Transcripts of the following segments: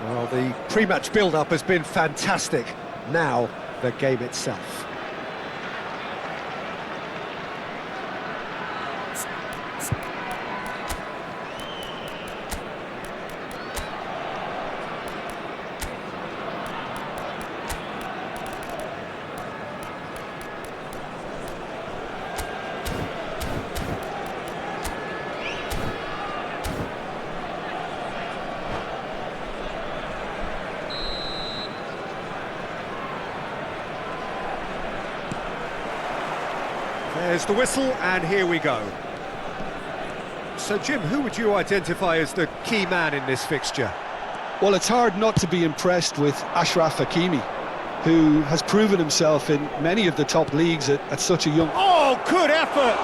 Well, the pre-match build-up has been fantastic. Now, the game itself. There's the whistle, and here we go. So, Jim, who would you identify as the key man in this fixture? Well, it's hard not to be impressed with Achraf Hakimi, who has proven himself in many of the top leagues at such a young... Oh, good effort!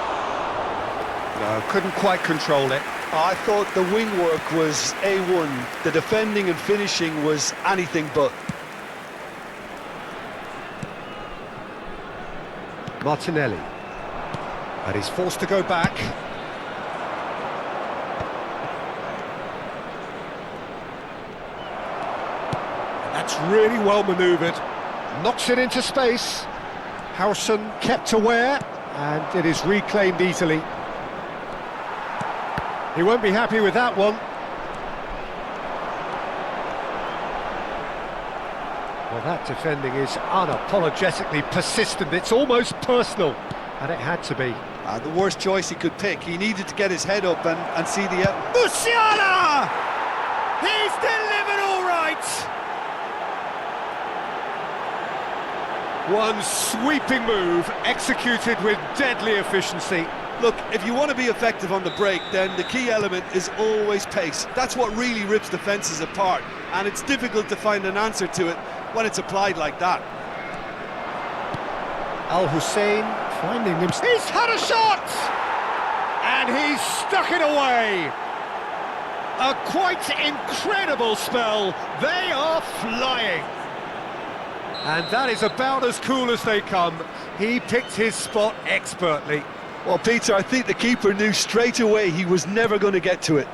No, couldn't quite control it. I thought the wing work was A1. The defending and finishing was anything but. Martinelli. And he's forced to go back. And that's really well manoeuvred. Knocks it into space. Howson kept aware, and it is reclaimed easily. He won't be happy with that one. Well, that defending is unapologetically persistent. It's almost personal, and it had to be. The worst choice he could pick. He needed to get his head up and see the... Musiala! He's delivered all right! One sweeping move, executed with deadly efficiency. Look, if you want to be effective on the break, then the key element is always pace. That's what really rips defences apart, and it's difficult to find an answer to it when it's applied like that. Al-Hussein finding him. He's had a shot! And he's stuck it away. A quite incredible spell. They are flying. And that is about as cool as they come. He picked his spot expertly. Well, Peter, I think the keeper knew straight away he was never going to get to it.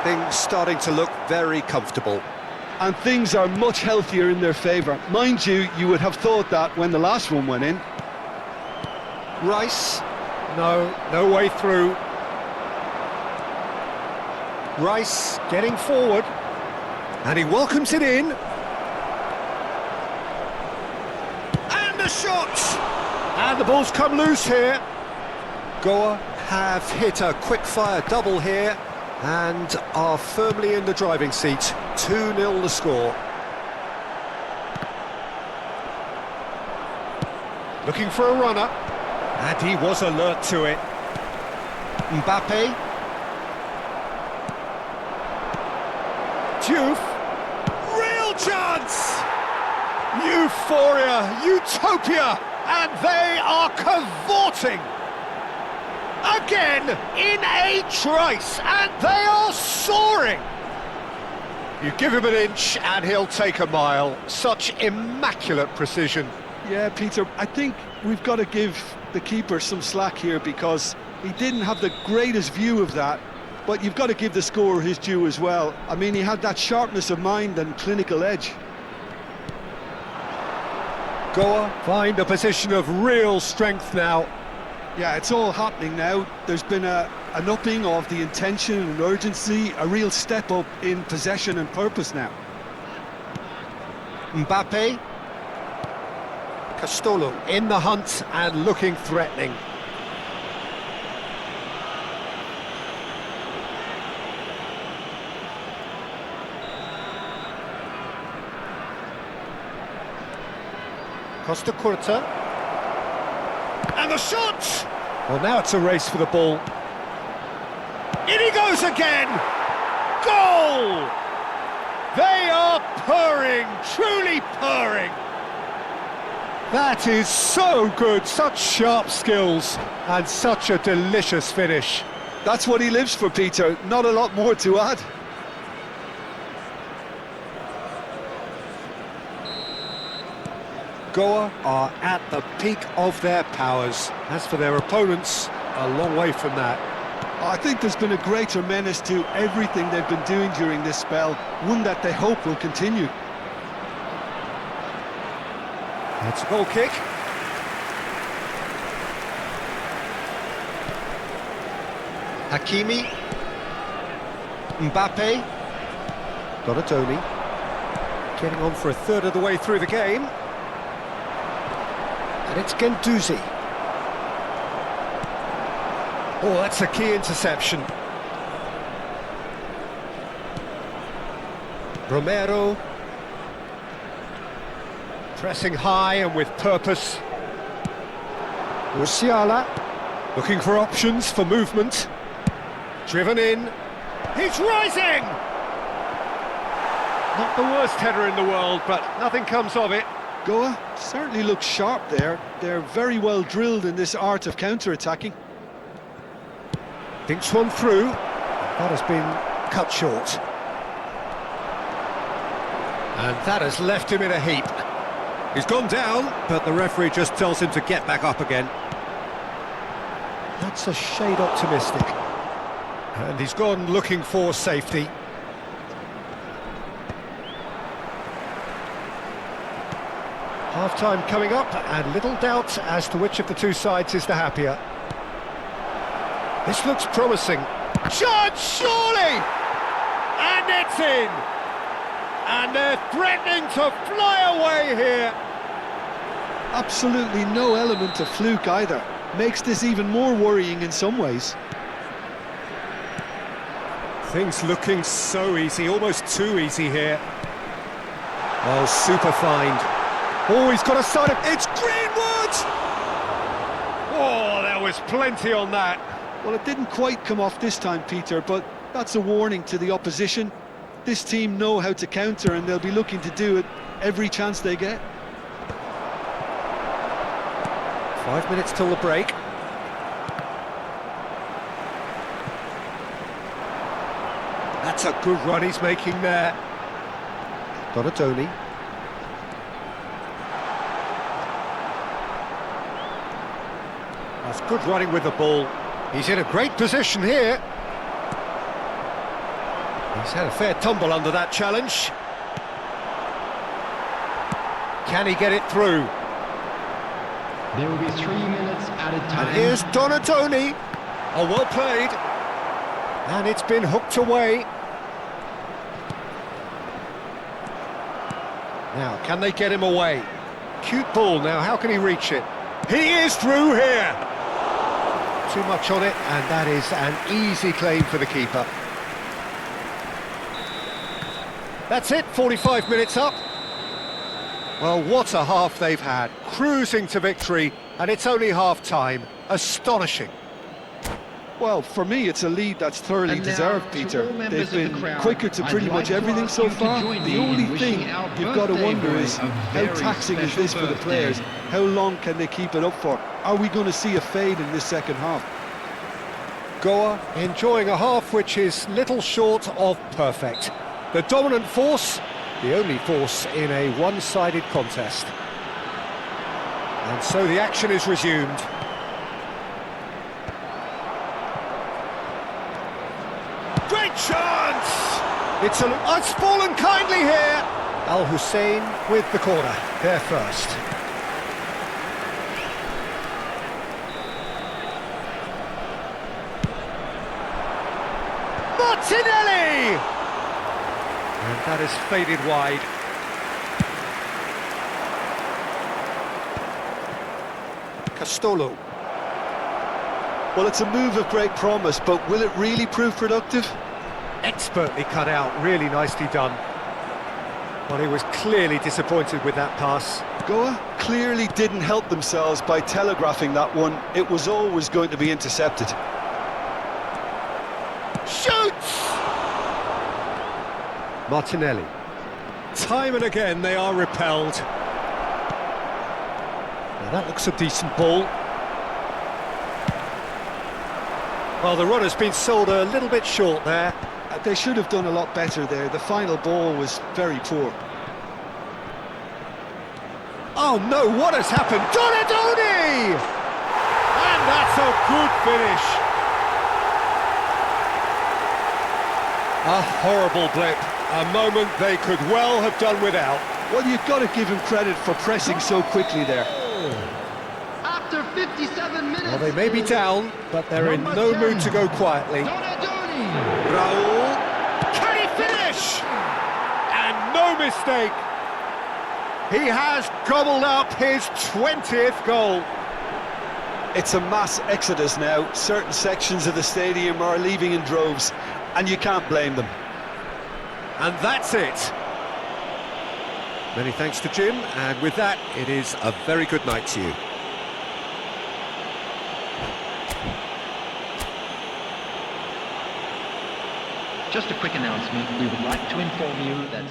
Things starting to look very comfortable. And things are much healthier in their favour. Mind you, you would have thought that when the last one went in. Rice, no way through. Rice getting forward, and he welcomes it in. And the shot! And the ball's come loose here. Goa have hit a quick-fire double here, and are firmly in the driving seat. 2-0 the score. Looking for a runner, and he was alert to it. Mbappe. Diouf. Real chance! Euphoria, utopia, and they are cavorting. Again, in a trice, and they are soaring. You give him an inch and he'll take a mile. Such immaculate precision. Yeah, Peter, I think we've got to give the keeper some slack here because he didn't have the greatest view of that, but you've got to give the scorer his due as well. I mean, he had that sharpness of mind and clinical edge. Goa find a position of real strength now. Yeah, it's all happening now. There's been an upping of the intention and urgency, a real step up in possession and purpose now. Mbappe. Castolo in the hunt and looking threatening. Costa Curta. And the shot! Well, now it's a race for the ball. In he goes again! Goal! They are purring, truly purring. That is so good, such sharp skills, and such a delicious finish. That's what he lives for, Peter, not a lot more to add. Goa are at the peak of their powers. As for their opponents, a long way from that. I think there's been a greater menace to everything they've been doing during this spell, one that they hope will continue. That's a goal kick. Hakimi. Mbappe. Donatoni. Getting on for a third of the way through the game. And it's Guendouzi. Oh, that's a key interception. Romero. Pressing high and with purpose. Musiala. Looking for options for movement. Driven in. He's rising! Not the worst header in the world, but nothing comes of it. Goa certainly looks sharp there. They're very well drilled in this art of counter-attacking. Thinks one through. That has been cut short. And that has left him in a heap. He's gone down, but the referee just tells him to get back up again. That's a shade optimistic. And he's gone looking for safety. Half-time coming up, and little doubt as to which of the two sides is the happier. This looks promising. Shot, surely! And it's in! And they're threatening to fly away here! Absolutely no element of fluke either. Makes this even more worrying in some ways. Things looking so easy, almost too easy here. Oh, super find. Oh, he's got a side of... It's Greenwood! Oh, there was plenty on that. Well, it didn't quite come off this time, Peter, but that's a warning to the opposition. This team know how to counter, and they'll be looking to do it every chance they get. 5 minutes till the break. That's a good run he's making there. Donatoni. That's good running with the ball. He's in a great position here. He's had a fair tumble under that challenge. Can he get it through? There will be 3 minutes at a time. And here's Donatoni. Oh, well played. And it's been hooked away. Now, can they get him away? Cute ball now, how can he reach it? He is through here! Too much on it, and that is an easy claim for the keeper. That's it, 45 minutes up. Well, what a half they've had. Cruising to victory, and it's only half-time. Astonishing. Well, for me, it's a lead that's thoroughly deserved, Peter. They've been quicker to pretty much everything so far. The only thing you've got to wonder is, how taxing is this for the players? How long can they keep it up for? Are we going to see a fade in this second half? Goa enjoying a half which is little short of perfect. The dominant force, the only force in a one-sided contest. And so the action is resumed. Great chance! It's fallen kindly here. Al Hussein with the corner, there first. Martinelli! And that is faded wide. Castolo. Well, it's a move of great promise, but will it really prove productive? Expertly cut out, really nicely done. Well, he was clearly disappointed with that pass. Goa clearly didn't help themselves by telegraphing that one. It was always going to be intercepted. Shoots! Martinelli. Time and again they are repelled. Now that looks a decent ball. Well, the run has been sold a little bit short there. They should have done a lot better there. The final ball was very poor. Oh no, what has happened? Donatoni! And that's a good finish. A horrible blip, a moment they could well have done without. Well, you've got to give him credit for pressing so quickly there. After 57 minutes. Well, they may be down, but they're in no mood to go quietly. Raul, can he finish? And no mistake. He has gobbled up his 20th goal. It's a mass exodus now. Certain sections of the stadium are leaving in droves, and you can't blame them. And that's it. Many thanks to Jim, and with that, it is a very good night to you. Just a quick announcement. We would like to inform you that